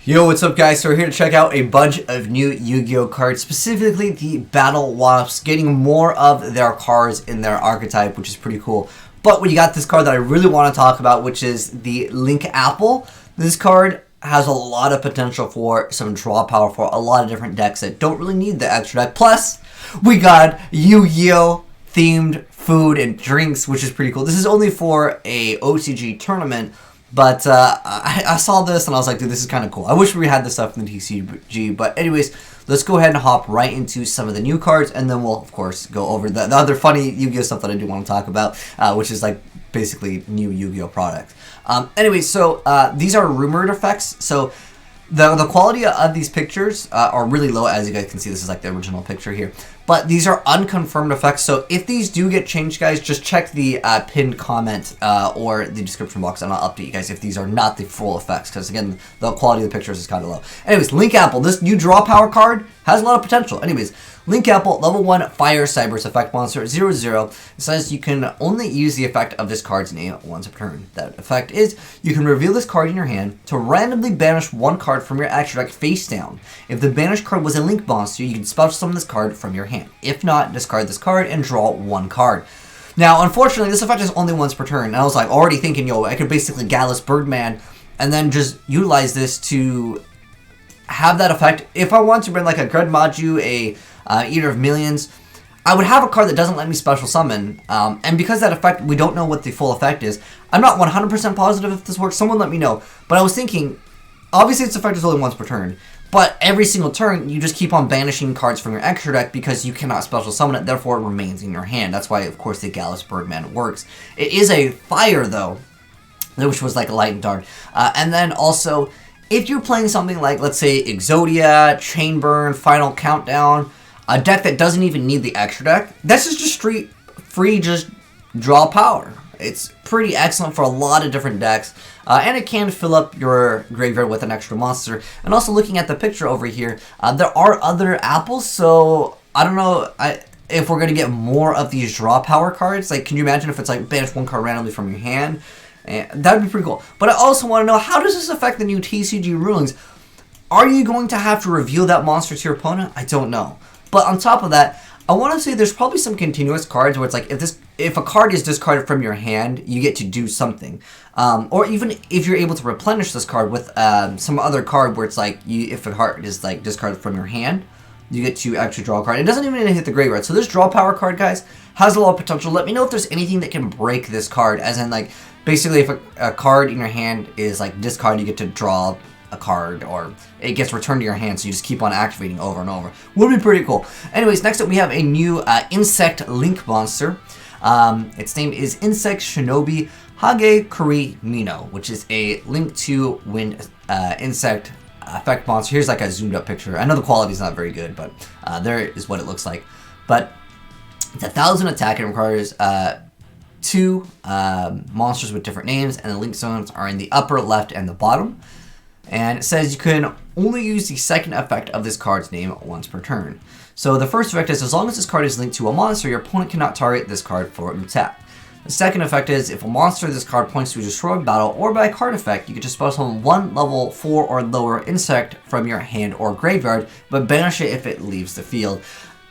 Yo, what's up guys? So we're here to check out a bunch of new Yu-Gi-Oh cards, specifically the Battle Wasps, getting more of their cards in their archetype, which is pretty cool. But we got this card that I really want to talk about, which is the Link Apple. This card has a lot of potential for some draw power for a lot of different decks that don't really need the extra deck. Plus, we got Yu-Gi-Oh themed food and drinks, which is pretty cool. This is only for a OCG tournament. But I saw this and I was like, dude, this is kind of cool. I wish we had this stuff in the TCG. But anyways, let's go ahead and hop right into some of the new cards. And then we'll, of course, go over the other funny Yu-Gi-Oh stuff that I do want to talk about. Which is like basically new Yu-Gi-Oh products. Anyways, so these are rumored effects. So the quality of these pictures are really low. As you guys can see, this is like the original picture here. But these are unconfirmed effects, so if these do get changed, guys, just check the pinned comment or the description box, and I'll update you guys if these are not the full effects, because, again, the quality of the pictures is kind of low. Anyways, Link Apple, this new draw power card has a lot of potential. Anyways, Link Apple, level 1, Fire Cyber's effect monster, 0/0. It says you can only use the effect of this card's name once per turn. That effect is, you can reveal this card in your hand to randomly banish one card from your extra deck face down. If the banished card was a Link monster, you can special summon this card from your hand. If not, discard this card and draw one card. Now, unfortunately, this effect is only once per turn. And I was like already thinking, yo, I could basically Gallus Birdman and then just utilize this to have that effect. If I want to bring like a Gred Maju, a Eater of Millions, I would have a card that doesn't let me special summon. And because that effect, we don't know what the full effect is. I'm not 100% positive if this works. Someone let me know. But I was thinking, obviously its effect is only once per turn. But every single turn, you just keep on banishing cards from your extra deck because you cannot special summon it, therefore it remains in your hand. That's why, of course, the Gallus Birdman works. It is a fire, though, which was like a light and dark. And then also, if you're playing something like, let's say, Exodia, Chainburn, Final Countdown, a deck that doesn't even need the extra deck, this is just straight free, just draw power. It's pretty excellent for a lot of different decks, and it can fill up your graveyard with an extra monster. And also, looking at the picture over here, there are other apples, so I don't know if we're going to get more of these draw power cards. Like, can you imagine if it's like banish one card randomly from your hand? That would be pretty cool. But I also want to know, how does this affect the new TCG rulings? Are you going to have to reveal that monster to your opponent? I don't know. But on top of that, I want to say there's probably some continuous cards where it's like, if a card is discarded from your hand, you get to do something. Or even if you're able to replenish this card with some other card where it's like, if a card is like discarded from your hand, you get to actually draw a card. It doesn't even hit the graveyard. So this draw power card, guys, has a lot of potential. Let me know if there's anything that can break this card. As in, like, basically if a card in your hand is like discarded, you get to draw a card, or it gets returned to your hand, so you just keep on activating over and over. Would be pretty cool. Anyways, next up we have a new Insect Link monster. Its name is Insect Shinobi Hage Kuri Mino, which is a Link to Wind Insect effect monster. Here's like a zoomed up picture. I know the quality is not very good, but there is what it looks like. But it's 1,000 attack and requires 2 monsters with different names, and the link zones are in the upper left and the bottom. And it says you can only use the second effect of this card's name once per turn. So the first effect is, as long as this card is linked to a monster, your opponent cannot target this card for an attack. The second effect is, if a monster this card points to a destroyed battle or by a card effect, you can just special summon one level 4 or lower insect from your hand or graveyard, but banish it if it leaves the field.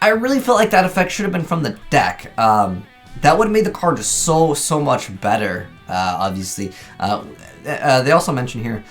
I really feel like that effect should have been from the deck. That would have made the card so much better, obviously. They also mention here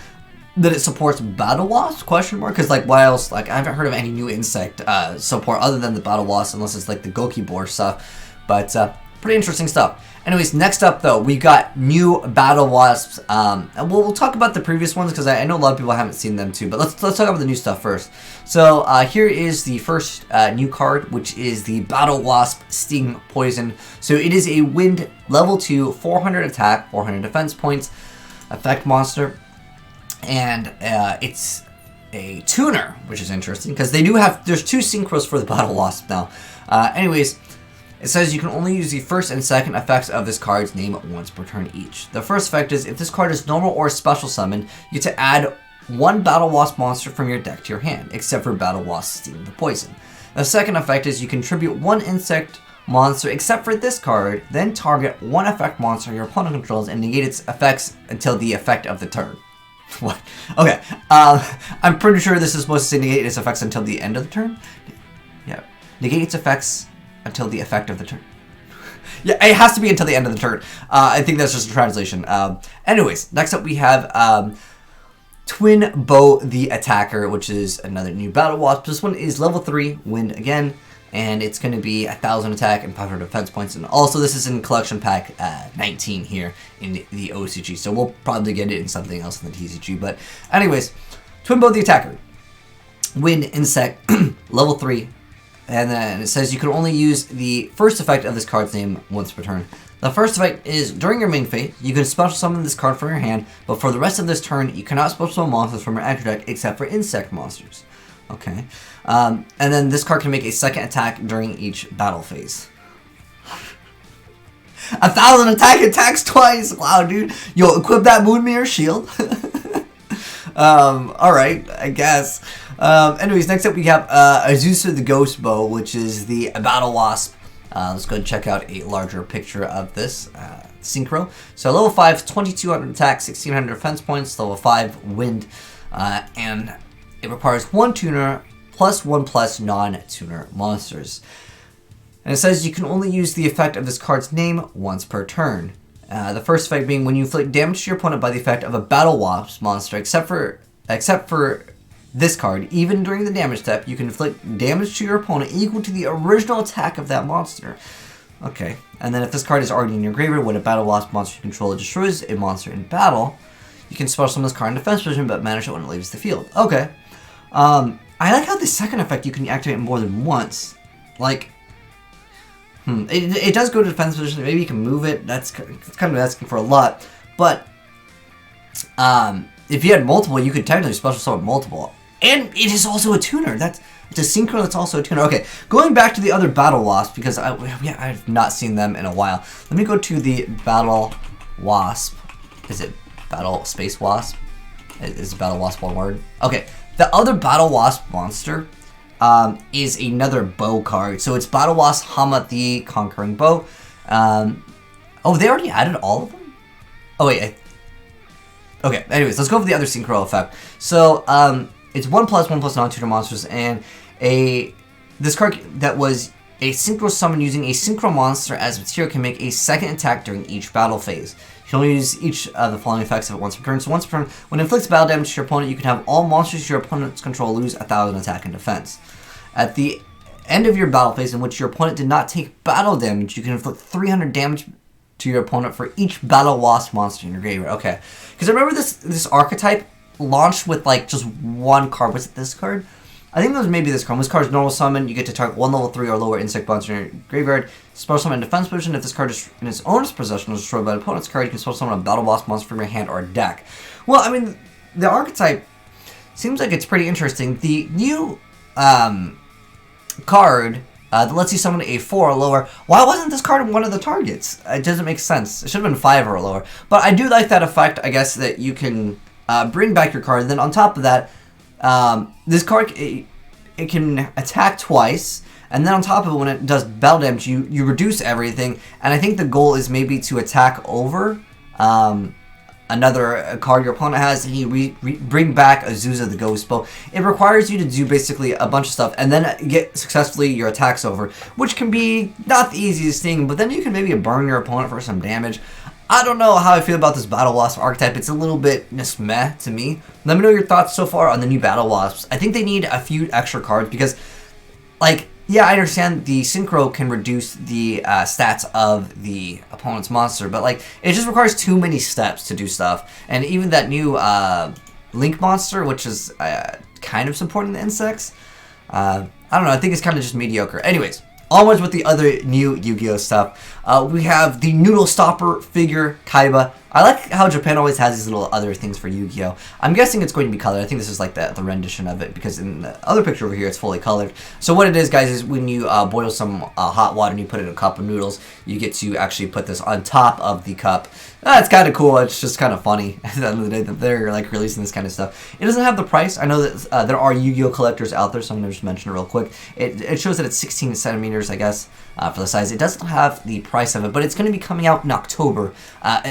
that it supports Battle Wasps, question mark, because like, why else, like, I haven't heard of any new insect support other than the Battle Wasp, unless it's like the Gokibor stuff, but pretty interesting stuff. Anyways, next up though, we got new Battle Wasps, and we'll talk about the previous ones, because I know a lot of people haven't seen them too, but let's talk about the new stuff first. So here is the first new card, which is the Battle Wasp Sting Poison. So it is a wind level 2, 400 attack, 400 defense points, effect monster. And it's a tuner, which is interesting, because they do have, there's 2 synchros for the Battle Wasp now. Anyways, it says you can only use the first and second effects of this card's name once per turn each. The first effect is, if this card is normal or special summon, you get to add 1 Battle Wasp monster from your deck to your hand, except for Battle Wasp Sting the Poison. The second effect is, you contribute 1 insect monster except for this card, then target 1 effect monster your opponent controls and negate its effects until the effect of the turn. What? Okay. I I'm pretty sure this is supposed to negate its effects until the end of the turn. Yeah, negate its effects until the effect of the turn. Yeah, it has to be until the end of the turn. I think that's just a translation. Anyways, next up we have Twin Bow the Attacker, which is another new Battle Wasp. This one is level 3, wind again, and it's going to be 1,000 attack and 500 defense points. And also, this is in collection pack 19 here in the OCG, so we'll probably get it in something else in the TCG. But anyways, Twin Bow the Attacker, wind, insect, level 3. And then it says you can only use the first effect of this card's name once per turn. The first effect is during your main phase, you can special summon this card from your hand, but for the rest of this turn, you cannot special summon monsters from your extra deck except for insect monsters. Okay. And then this card can make a second attack during each battle phase. 1,000 attack, attacks twice! Wow, dude. Yo, equip that Moon Mirror Shield. Alright, I guess. Anyways, next up we have Azusa the Ghost Bow, which is the Battle Wasp. Let's go and check out a larger picture of this. Synchro. So level 5, 2,200 attack, 1,600 defense points, level 5, wind, and it requires 1 tuner plus 1+ non-tuner monsters. And it says you can only use the effect of this card's name once per turn. The first effect being when you inflict damage to your opponent by the effect of a Battle Wasp monster, except for this card, even during the damage step, you can inflict damage to your opponent equal to the original attack of that monster. Okay, and then if this card is already in your graveyard, when a Battle Wasp monster you control destroys a monster in battle, you can special summon this card in defense position, but banish it when it leaves the field. Okay. I like how the second effect you can activate more than once. Like, it does go to defense position. Maybe you can move it. That's kind of asking for a lot. But if you had multiple, you could technically special summon multiple. And it is also a tuner. It's a Synchro that's also a tuner. Okay, going back to the other Battle Wasp, because I've not seen them in a while. Let me go to the Battle Wasp. Is it Battle Space Wasp? Is Battle Wasp one word? Okay, the other Battle Wasp monster is another bow card. So it's Battle Wasp Hama the Conquering Bow. Oh, they already added all of them? Oh, wait. Okay, anyways, let's go for the other Synchro effect. So, it's 1+1+ non-tutor monsters, and this card that was a Synchro summon using a Synchro monster as material can make a second attack during each battle phase. You can only use each of the following effects of it once per turn. So once per turn, when it inflicts battle damage to your opponent, you can have all monsters your opponent's control lose 1,000 attack and defense. At the end of your battle phase in which your opponent did not take battle damage, you can inflict 300 damage to your opponent for each Battle Wasp monster in your graveyard. Okay, because I remember this archetype launched with like just one card. Was it this card? I think it was maybe this card. This card is normal summon. You get to target one level 3 or lower insect monster in your graveyard. Special summon in defense position. If this card is in its owner's possession or destroyed by an opponent's card, you can special summon a Battle Wasp monster from your hand or deck. Well, I mean, the archetype seems like it's pretty interesting. The new card that lets you summon a 4 or lower. Why wasn't this card one of the targets? It doesn't make sense. It should have been 5 or lower. But I do like that effect, I guess, that you can bring back your card. And then on top of that, this card, it can attack twice. And then on top of it, when it does battle damage, you reduce everything. And I think the goal is maybe to attack over another card your opponent has, and you bring back Azusa the Ghost Bow. It requires you to do basically a bunch of stuff and then get successfully your attacks over, which can be not the easiest thing, but then you can maybe burn your opponent for some damage. I don't know how I feel about this Battle Wasp archetype. It's a little bit just meh to me. Let me know your thoughts so far on the new Battle Wasps. I think they need a few extra cards because, like, yeah, I understand the Synchro can reduce the stats of the opponent's monster, but like it just requires too many steps to do stuff. And even that new Link monster, which is kind of supporting the insects, I don't know, I think it's kind of just mediocre. Anyways, onwards with the other new Yu-Gi-Oh stuff. We have the Noodle Stopper figure, Kaiba. I like how Japan always has these little other things for Yu-Gi-Oh. I'm guessing it's going to be colored. I think this is like the rendition of it, because in the other picture over here, it's fully colored. So what it is, guys, is when you boil some hot water and you put it in a cup of noodles, you get to actually put this on top of the cup. It's kind of cool. It's just kind of funny at the end of the day that they're like releasing this kind of stuff. It doesn't have the price. I know that there are Yu-Gi-Oh collectors out there, so I'm going to just mention it real quick. It shows that it's 16 centimeters, I guess, for the size. It doesn't have the price of it, but it's going to be coming out in October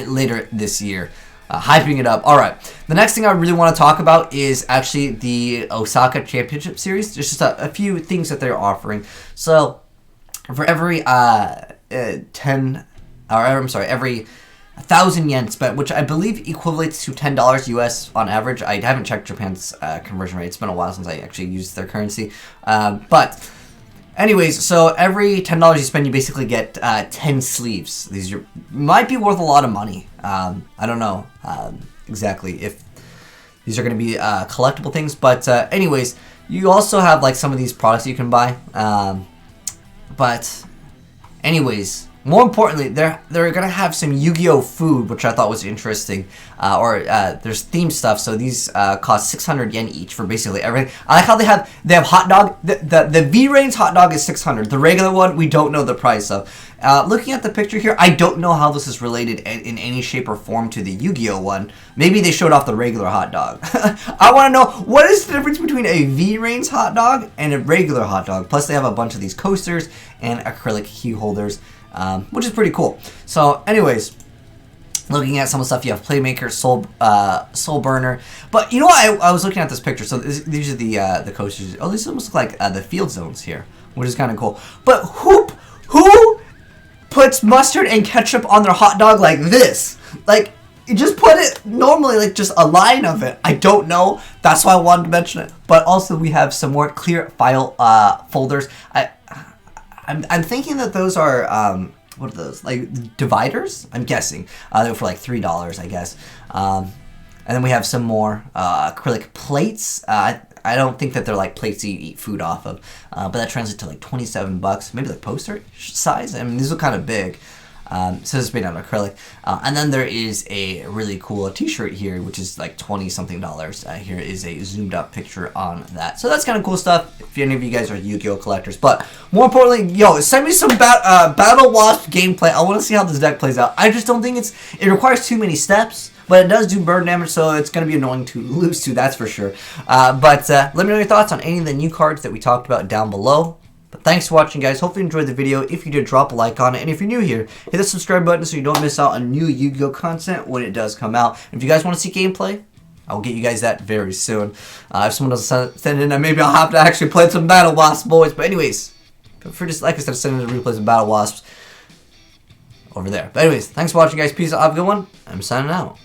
later this year. hyping it up. All right. The next thing I really want to talk about is actually the Osaka Championship Series. There's just a few things that they're offering. So for every every 1,000 yen spent, which I believe equates to $10 US on average. I haven't checked Japan's conversion rate. It's been a while since I actually used their currency. But anyways, so every $10 you spend, you basically get 10 sleeves. These might be worth a lot of money. I don't know exactly if these are going to be collectible things. But anyways, you also have like some of these products you can buy. But anyways, more importantly, they're gonna have some Yu-Gi-Oh food, which I thought was interesting. There's themed stuff, so these cost 600 yen each for basically everything. I like how they have hot dog. The Vrains hot dog is 600. The regular one, we don't know the price of. Looking at the picture here, I don't know how this is related in any shape or form to the Yu-Gi-Oh one. Maybe they showed off the regular hot dog. I want to know, what is the difference between a Vrains hot dog and a regular hot dog? Plus, they have a bunch of these coasters and acrylic key holders. Which is pretty cool. So, anyways, looking at some of the stuff, you have Playmaker, Soul Burner. But you know what? I was looking at this picture. So these are the coasters. Oh, these almost look like the field zones here, which is kind of cool. But who puts mustard and ketchup on their hot dog like this? Like, you just put it normally, like just a line of it. I don't know. That's why I wanted to mention it. But also, we have some more clear file folders. I'm thinking that those are, what are those, like dividers? I'm guessing. They were for like $3, I guess. And then we have some more acrylic plates. I don't think that they're like plates that you eat food off of. But that translates to like 27 bucks. Maybe like poster size. I mean, these are kind of big. So it's made out of acrylic. And then there is a really cool t-shirt here, which is like $20-something. Here is a zoomed up picture on that. So that's kind of cool stuff if any of you guys are Yu-Gi-Oh collectors. But more importantly, yo, send me some Battle Wasp gameplay. I want to see how this deck plays out. I just don't think it requires too many steps. But it does do burn damage, so it's going to be annoying to lose to, that's for sure. But let me know your thoughts on any of the new cards that we talked about down below. But thanks for watching, guys. Hopefully you enjoyed the video. If you did, drop a like on it. And if you're new here, hit the subscribe button so you don't miss out on new Yu-Gi-Oh content when it does come out. And if you guys want to see gameplay, I will get you guys that very soon. If someone doesn't send in, maybe I'll have to actually play some Battle Wasps, boys. But anyways, feel free to, like I said, send in the replays of Battle Wasps over there. But anyways, thanks for watching, guys. Peace out. Have a good one. I'm signing out.